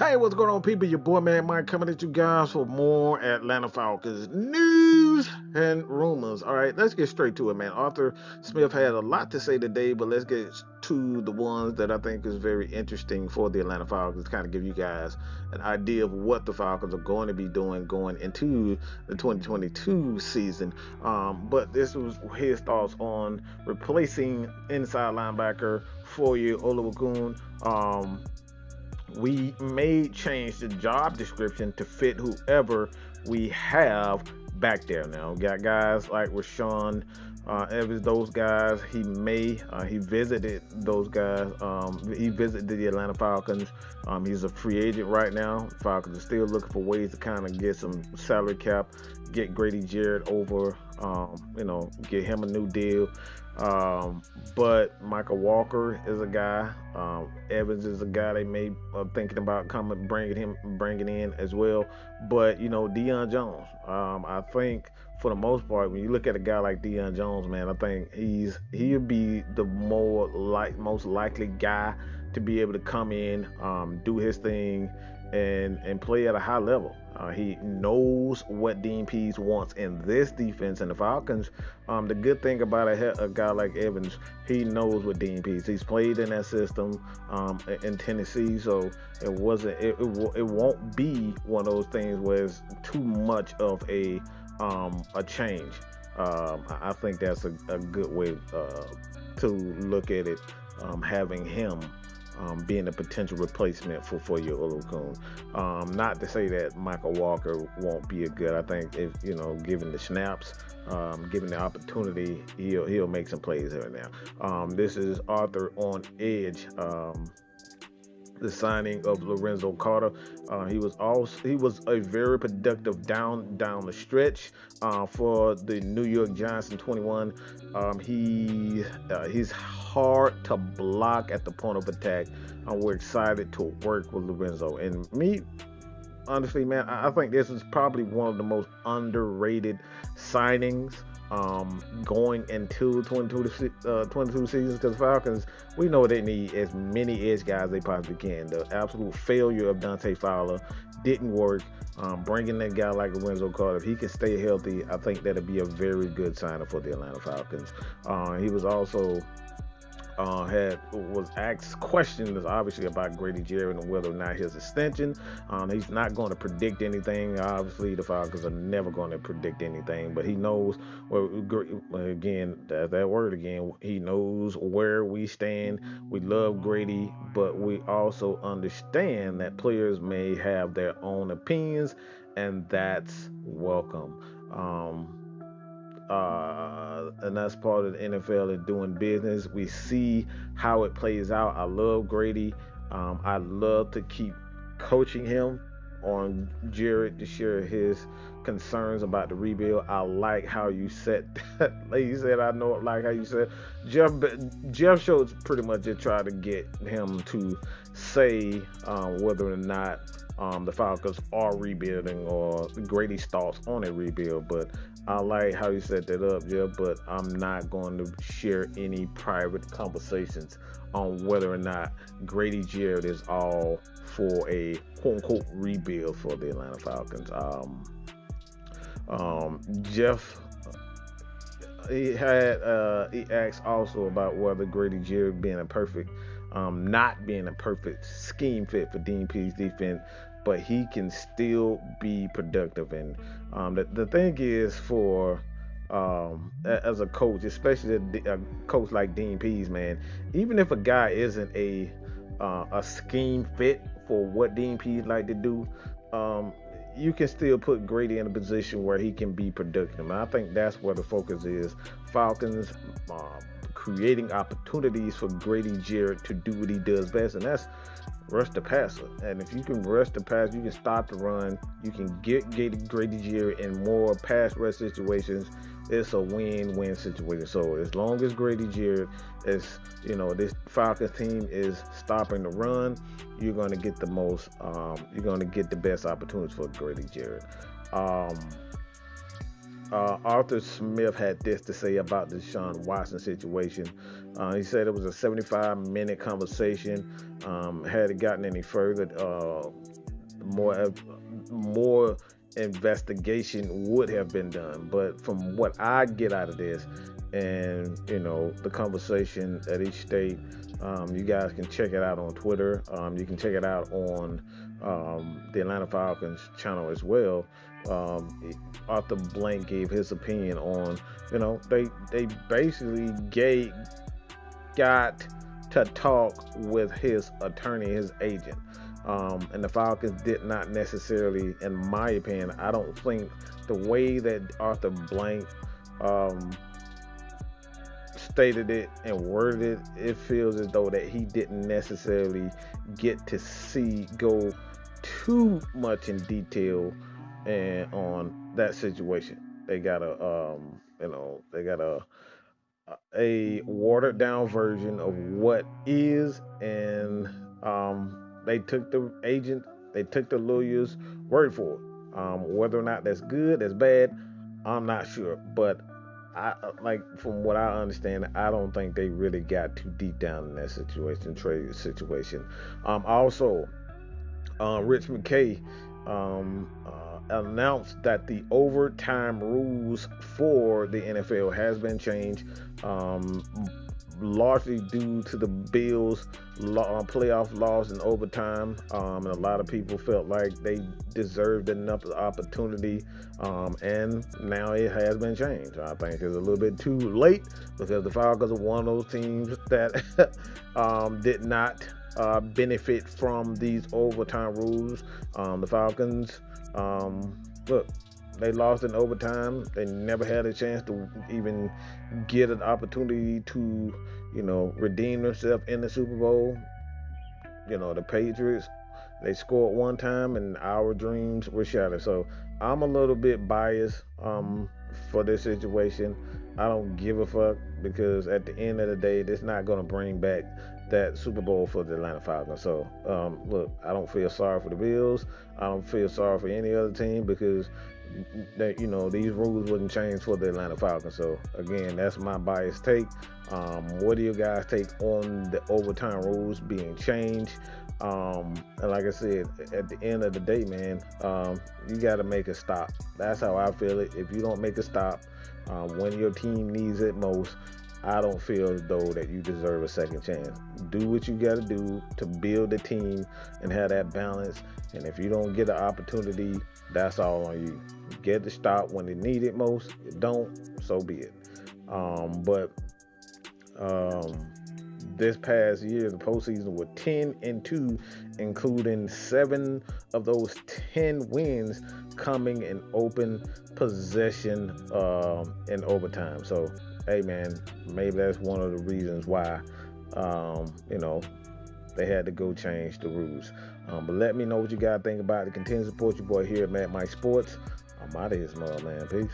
Hey, what's going on, people? Your boy, man, Mike, coming at you guys for more Atlanta Falcons news and rumors. All right, let's get straight to it, man. Arthur Smith had a lot to say today, but let's get to the ones that I think is very interesting for the Atlanta Falcons, kind of give you guys an idea of what the Falcons are going to be doing going into the 2022 season. But this was his thoughts on replacing inside linebacker Foye Oluokun. We may change the job description to fit whoever we have back there now. We got guys like Rashawn Evans, those guys. He visited those guys. He visited the Atlanta Falcons. He's a free agent right now. Falcons are still looking for ways to kind of get some salary cap, get Grady Jarrett over, get him a new deal. But Michael Walker is a guy. Evans is a guy they may thinking about bringing in as well. But Deion Jones. I think for the most part, when you look at a guy like Deion Jones, man, I think he'll be the most likely guy to be able to come in, do his thing, and play at a high level. He knows what Dean Pease wants in this defense, and the Falcons. The good thing about a guy like Evans, he knows what Dean Pease. He's played in that system in Tennessee, so it won't be one of those things where it's too much of a change. I think that's a good way to look at it. Having him being a potential replacement for Foye Oluokun. Not to say that Michael Walker won't be a good. I think if given the snaps, given the opportunity, he'll make some plays here and there. This is Arthur on edge. The signing of Lorenzo Carter. He was a very productive down the stretch for the New York Giants in 21. He's hard to block at the point of attack. We're excited to work with Lorenzo. And me, honestly, man, I think this is probably one of the most underrated signings going into 22 seasons, because Falcons, we know they need as many edge guys they possibly can. The absolute failure of Dante Fowler didn't work. Bringing that guy like Lorenzo Carter, if he can stay healthy, I think that'll be a very good signing for the Atlanta Falcons. He was also was asked questions, obviously, about Grady Jarrett and whether or not his extension. He's not going to predict anything. Obviously, the Falcons are never going to predict anything, but he knows. Well, again, that word again. He knows where we stand. We love Grady, but we also understand that players may have their own opinions, and that's welcome. And that's part of the NFL and doing business. We see how it plays out. I love Grady. I love to keep coaching him on Jarrett to share his concerns about the rebuild. I like how you said that. Like you said, I like how you said. Jeff Schultz pretty much just tried to get him to say whether or not the Falcons are rebuilding or Grady's thoughts on a rebuild. But I like how you set that up, Jeff, but I'm not going to share any private conversations on whether or not Grady Jarrett is all for a quote-unquote rebuild for the Atlanta Falcons. Jeff, he asked also about whether Grady Jarrett not being a perfect scheme fit for Dean Pease's defense, but he can still be productive. And the thing is, for as a coach, especially a coach like Dean Pease, man, even if a guy isn't a scheme fit for what Dean Pease like to do, you can still put Grady in a position where he can be productive. And I think that's where the focus is. Falcons creating opportunities for Grady Jarrett to do what he does best, and that's rush the passer. And if you can rush the pass, you can stop the run, you can get Grady Jarrett in more pass rush situations. It's a win-win situation. So as long as Grady Jarrett is, this Falcons team is stopping the run, you're going to get the most, you're going to get the best opportunities for Grady Jarrett. Arthur Smith had this to say about the Deshaun Watson situation. He said it was a 75-minute conversation. Had it gotten any further, more investigation would have been done. But from what I get out of this, and the conversation at each state, you guys can check it out on Twitter. You can check it out on the Atlanta Falcons channel as well. Arthur Blank gave his opinion on, they basically got to talk with his attorney, his agent. And the Falcons did not necessarily, in my opinion, I don't think the way that Arthur Blank stated it and worded it, it feels as though that he didn't necessarily get to go too much in detail and on that situation. They got a watered down version of what is, and they took the lawyer's word for it. Whether or not that's good, that's bad, I'm not sure. But from what I understand, I don't think they really got too deep down in that trade situation. Also, Rich McKay announced that the overtime rules for the NFL has been changed, largely due to the Bills' playoff loss in overtime, and a lot of people felt like they deserved enough opportunity, and now it has been changed. I think it's a little bit too late because the Falcons are one of those teams that did not benefit from these overtime rules. The Falcons, look, they lost in overtime. They never had a chance to even get an opportunity to, redeem themselves in the Super Bowl. The Patriots, they scored one time and our dreams were shattered. So I'm a little bit biased for this situation. I don't give a fuck because at the end of the day, it's not going to bring back that Super Bowl for the Atlanta Falcons. So, look, I don't feel sorry for the Bills. I don't feel sorry for any other team because these rules wouldn't change for the Atlanta Falcons. So again, that's my biased take. What do you guys take on the overtime rules being changed? And like I said, at the end of the day, man, you got to make a stop. That's how I feel it. If you don't make a stop when your team needs it most, I don't feel as though that you deserve a second chance. Do what you got to do to build the team and have that balance. And if you don't get an opportunity, that's all on you. Get the stop when they need it most. If you don't, so be it. But this past year, the postseason was 10-2, including 7 of those 10 wins coming in open possession in overtime. So, hey man, maybe that's one of the reasons why, they had to go change the rules. But let me know what you guys think about it. Continue to support your boy here at McKay Sports. I'm out of here, small man. Peace.